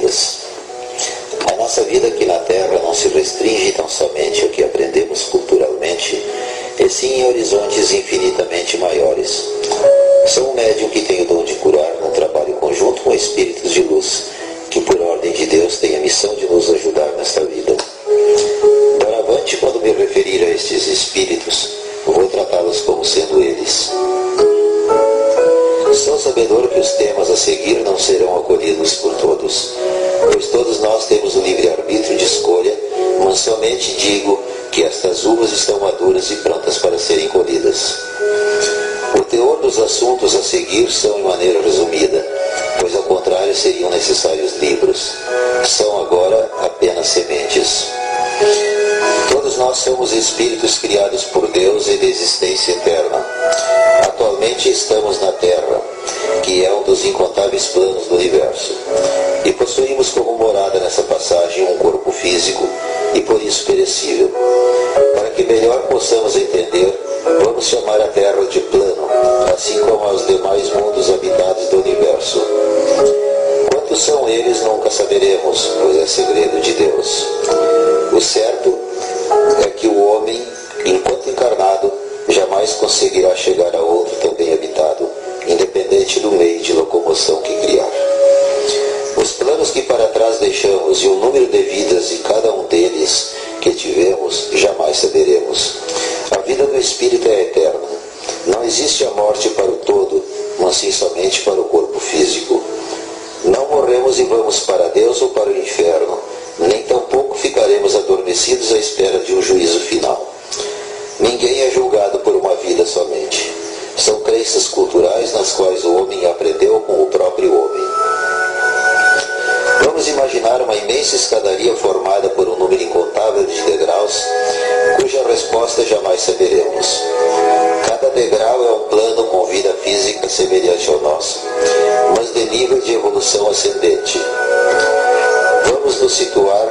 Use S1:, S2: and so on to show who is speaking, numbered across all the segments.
S1: vidas. A nossa vida aqui na Terra não se restringe tão somente ao que aprendemos culturalmente, e sim em horizontes infinitamente maiores. Sou um médium que tem o dom de curar num trabalho conjunto com espíritos de luz, que por ordem de Deus têm a missão de nos ajudar nesta vida. Doravante, quando me referir a estes espíritos, vou tratá-los como sendo eles. Sou sabedor que os temas a seguir não serão acolhidos por todos, pois todos nós temos o livre-arbítrio de escolha, mas somente digo que estas uvas estão maduras e prontas para serem colhidas. O teor dos assuntos a seguir são em maneira resumida, pois ao contrário seriam necessários livros. São agora apenas sementes. Todos nós somos espíritos criados por Deus e de existência eterna. Atualmente estamos na Terra, que é um dos incontáveis planos do universo, e possuímos como morada nessa passagem um corpo físico e por isso perecível. Para que melhor possamos entender, vamos chamar a Terra de plano, assim como aos demais mundos habitados do universo. Quantos são eles nunca saberemos, pois é segredo de Deus. O certo é que o homem, enquanto encarnado, jamais conseguirá chegar a outro também habitado, independente do meio de locomoção que criar. Os planos que para trás deixamos e o número de vidas de cada um deles que tivemos, jamais saberemos. A vida do espírito é eterna. Não existe a morte para o todo, mas sim somente para o corpo físico. Não morremos e vamos para Deus ou para o inferno, nem tampouco ficaremos adormecidos à espera de um juízo final. Ninguém é julgado por uma vida somente. São crenças culturais nas quais o homem aprendeu com o próprio homem. Vamos imaginar uma imensa escadaria formada por um número incontável de degraus, cuja resposta jamais saberemos. Cada degrau é um plano com vida física semelhante ao nosso, mas de nível de evolução ascendente. Vamos nos situar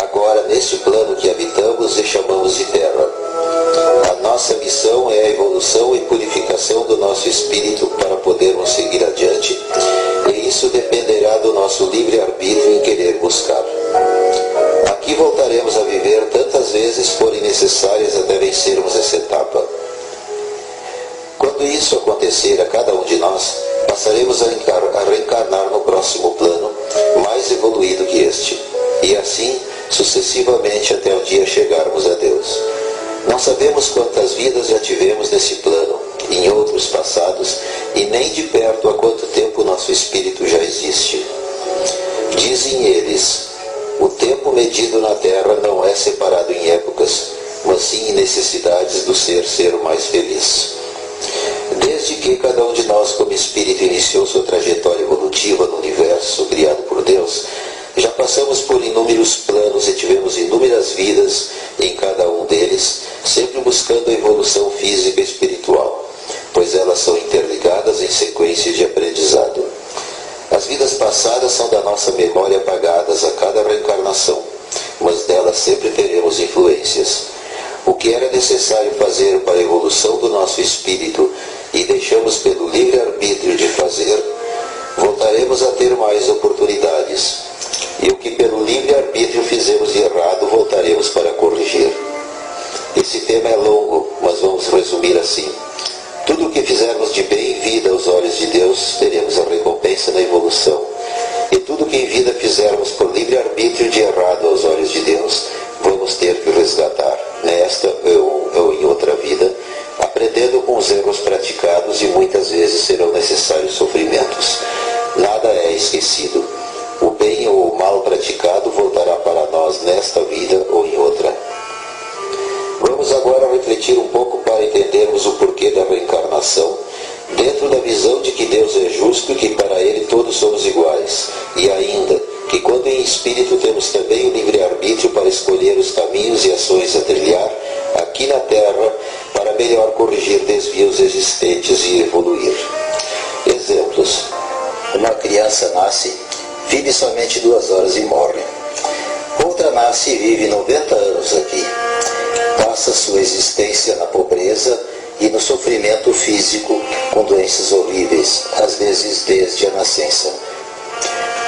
S1: agora neste plano que habitamos e chamamos de Terra. A nossa missão é a evolução e purificação do nosso espírito para podermos seguir adiante, e isso dependerá do nosso livre-arbítrio em querer buscar. Aqui voltaremos a viver tantas vezes forem necessárias até vencermos essa etapa. Quando isso acontecer a cada um de nós, passaremos a reencarnar no próximo plano, mais evoluído que este, e assim sucessivamente até o dia chegarmos a Deus. Não sabemos quantas vidas já tivemos nesse plano, em outros passados, e nem de perto há quanto tempo nosso espírito já existe. Dizem eles, o tempo medido na Terra não é separado em épocas, mas sim em necessidades do ser o mais feliz. Desde que cada um de nós como espírito iniciou sua trajetória evolutiva no universo criado por Deus, já passamos por inúmeros planos e tivemos inúmeras vidas em cada um deles, sempre buscando a evolução física e espiritual, pois elas são interligadas em sequência de aprendizado. As vidas passadas são da nossa memória apagadas a cada reencarnação, mas delas sempre teremos influências. O que era necessário fazer para a evolução do nosso espírito e deixamos pelo livre-arbítrio de fazer, voltaremos a ter mais oportunidades. E o que pelo livre-arbítrio fizemos de errado, voltaremos para corrigir. Esse tema é longo, mas vamos resumir assim. Tudo o que fizermos de bem em vida aos olhos de Deus, teremos a recompensa na evolução. E tudo o que em vida fizermos por livre-arbítrio de errado aos olhos de Deus, vamos ter que resgatar, nesta ou em outra vida, aprendendo com os erros praticados, e muitas vezes serão necessários sofrimentos. Nada é esquecido. O bem ou o mal praticado voltará para nós nesta vida ou em outra. Vamos agora refletir um pouco para entendermos o porquê da reencarnação, dentro da visão de que Deus é justo e que para Ele todos somos iguais, e ainda que quando em espírito temos também o livre-arbítrio para escolher os caminhos e ações a trilhar aqui na Terra para melhor corrigir desvios existentes e evoluir. Exemplos. Uma criança nasce, vive somente 2 horas e morre. Outra nasce e vive 90 anos aqui. Passa sua existência na pobreza e no sofrimento físico com doenças horríveis, às vezes desde a nascença.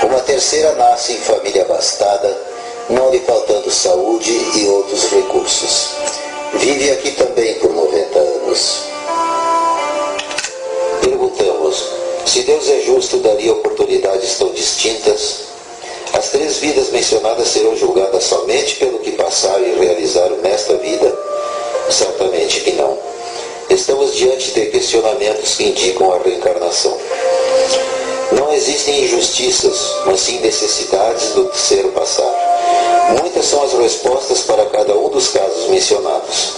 S1: Uma terceira nasce em família abastada, não lhe faltando saúde e outros recursos. Vive aqui também por 90 anos. Perguntamos, se Deus é justo, daria oportunidades tão distintas? As 3 vidas mencionadas serão julgadas somente pelo que passaram e realizaram nesta vida? Certamente que não. Estamos diante de questionamentos que indicam a reencarnação. Não existem injustiças, mas sim necessidades do ser passar. Muitas são as respostas para cada um dos casos mencionados.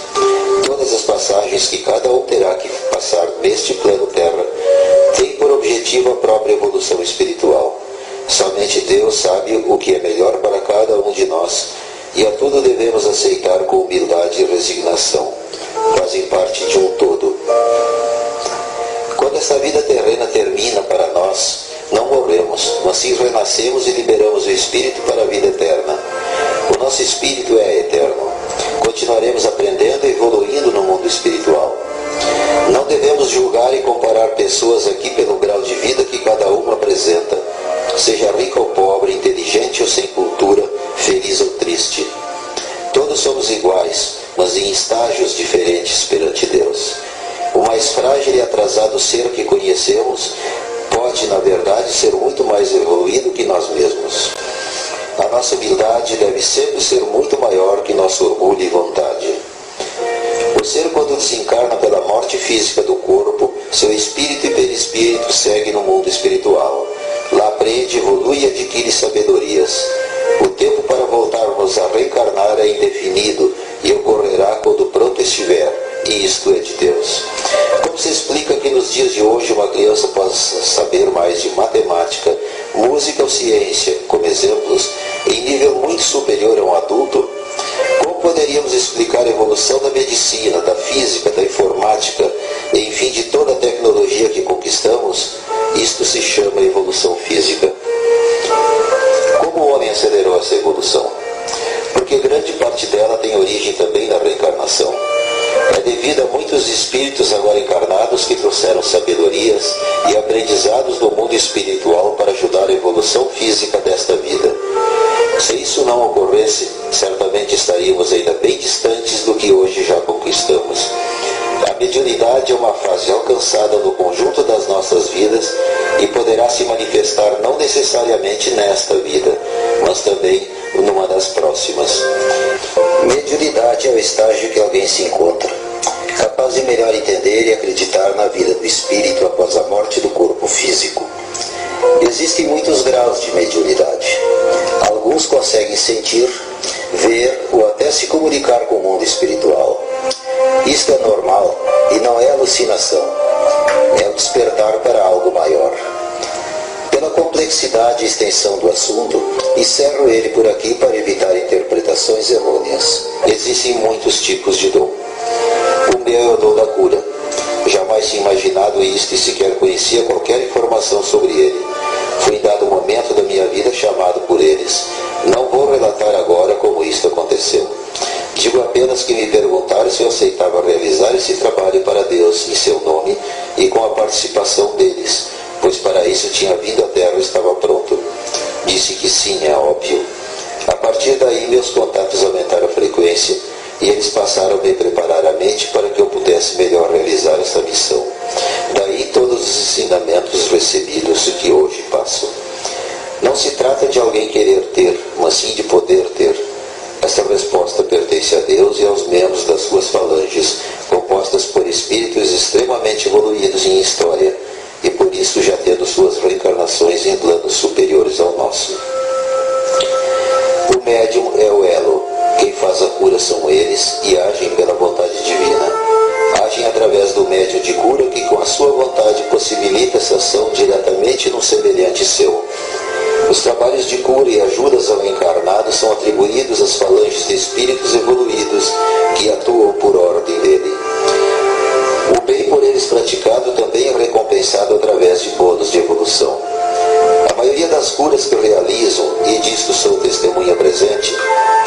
S1: Todas as passagens que cada um terá que passar neste plano Terra têm por objetivo a própria evolução espiritual. Somente Deus sabe o que é melhor para cada um de nós, e a tudo devemos aceitar com humildade e resignação. Fazem parte de um todo. Quando esta vida terrena termina para nós, não morremos, mas sim renascemos e liberamos o Espírito para a vida eterna. O nosso Espírito é eterno. Continuaremos aprendendo e evoluindo no mundo espiritual. Não devemos julgar e comparar pessoas aqui pelo grau de vida que cada uma apresenta, seja rica ou pobre, inteligente ou sem cultura, feliz ou triste. Todos somos iguais, mas em estágios diferentes perante Deus. O mais frágil e atrasado ser que conhecemos pode, na verdade, ser muito mais evoluído que nós mesmos. A nossa humildade deve sempre ser muito maior que nosso orgulho e vontade. O ser, quando desencarna pela morte física do corpo, seu espírito e perispírito segue no mundo espiritual. Lá aprende, evolui e adquire sabedorias. O tempo para voltarmos a reencarnar é indefinido e ocorrerá quando pronto estiver, e isto é de Deus. Como se explica que nos dias de hoje uma criança possa saber mais de matemática, música ou ciência, como exemplos, em nível muito superior a um adulto? Como poderíamos explicar a evolução da medicina, da física, da informática, enfim, de toda a tecnologia que conquistamos? Isto se chama evolução física. Como o homem acelerou essa evolução? Porque grande parte dela tem origem também na reencarnação. É devido a muitos espíritos agora encarnados que trouxeram sabedorias e aprendizados do mundo espiritual para ajudar a evolução física desta vida. Se isso não ocorresse, certamente estaríamos ainda bem distantes do que hoje já conquistamos. A mediunidade é uma fase alcançada no conjunto das nossas vidas e poderá se manifestar não necessariamente nesta vida, mas também numa das próximas. Mediunidade é o estágio que alguém se encontra, capaz de melhor entender e acreditar na vida do espírito após a morte do corpo físico. Existem muitos graus de mediunidade. Alguns conseguem sentir, ver ou até se comunicar com o mundo espiritual. Isto é normal e não é alucinação. É o despertar para algo maior. Pela complexidade e extensão do assunto, encerro ele por aqui para evitar interpretações errôneas. Existem muitos tipos de dom. O meu é o dom da cura. Jamais tinha imaginado isto e sequer conhecia qualquer informação sobre ele. Foi em dado momento da minha vida chamado por eles. Não vou relatar agora como isto aconteceu. Digo apenas que me perguntaram se eu aceitava realizar esse trabalho para Deus em seu nome e com a participação deles, pois para isso tinha vindo à Terra e estava pronto. Disse que sim, é óbvio. A partir daí meus contatos aumentaram a frequência e eles passaram a me preparar a mente para que eu pudesse melhor realizar essa missão. Daí todos os ensinamentos recebidos que hoje passo. Não se trata de alguém querer ter, mas sim de poder ter. Essa resposta pertence a Deus e aos membros das suas falanges, compostas por espíritos extremamente evoluídos em história, e por isso já tendo suas reencarnações em planos superiores ao nosso. O médium é o elo. Quem faz a cura são eles e agem pela vontade divina. Agem através do médium de cura que com a sua vontade possibilita essa ação diretamente num semelhante seu. Os trabalhos de cura e ajudas ao encarnado são atribuídos às falanges de espíritos evoluídos que atuam por ordem dele. O bem por eles praticado também é recompensado através de bônus de evolução. A maioria das curas que realizam, e disto sou testemunha presente,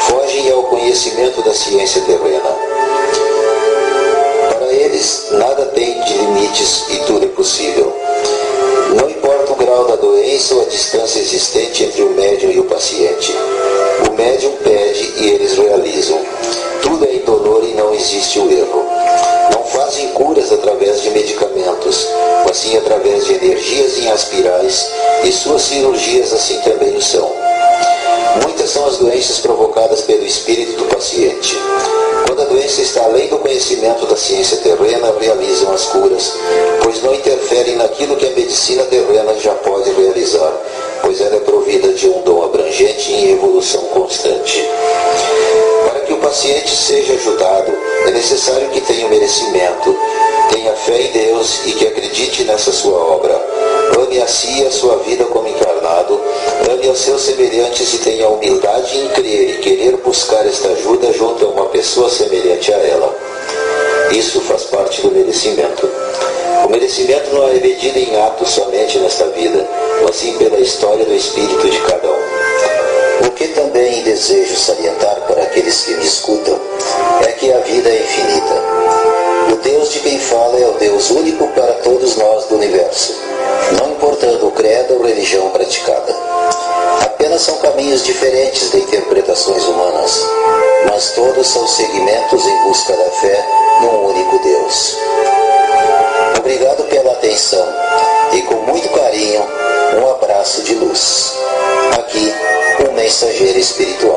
S1: fogem ao conhecimento da ciência terrena. Para eles, nada tem de limites e tudo é possível. Não importa o grau da doença ou a distância existente entre cirurgias em aspirais, e suas cirurgias assim também o são. Muitas são as doenças provocadas pelo espírito do paciente. Quando a doença está além do conhecimento da ciência terrena, realizam as curas, pois não interferem naquilo que a medicina terrena já pode realizar, pois ela é provida de um dom abrangente e em evolução constante. Para que o paciente seja ajudado, é necessário que tenha o merecimento, tenha fé em Deus e que acredite nessa sua obra. Ame a si e a sua vida como encarnado, ame aos seus semelhantes e tenha a humildade em crer e querer buscar esta ajuda junto a uma pessoa semelhante a ela. Isso faz parte do merecimento. O merecimento não é medido em atos somente nesta vida, mas sim pela história do espírito de cada um. O que também desejo salientar para aqueles que me escutam é que a vida é infinita. O Deus de quem fala é o Deus único para todos nós do universo, não importando o credo ou religião praticada. Apenas são caminhos diferentes de interpretações humanas, mas todos são segmentos em busca da fé num único Deus. Obrigado pela atenção e com muito carinho, um abraço de luz. Aqui, um mensageiro espiritual.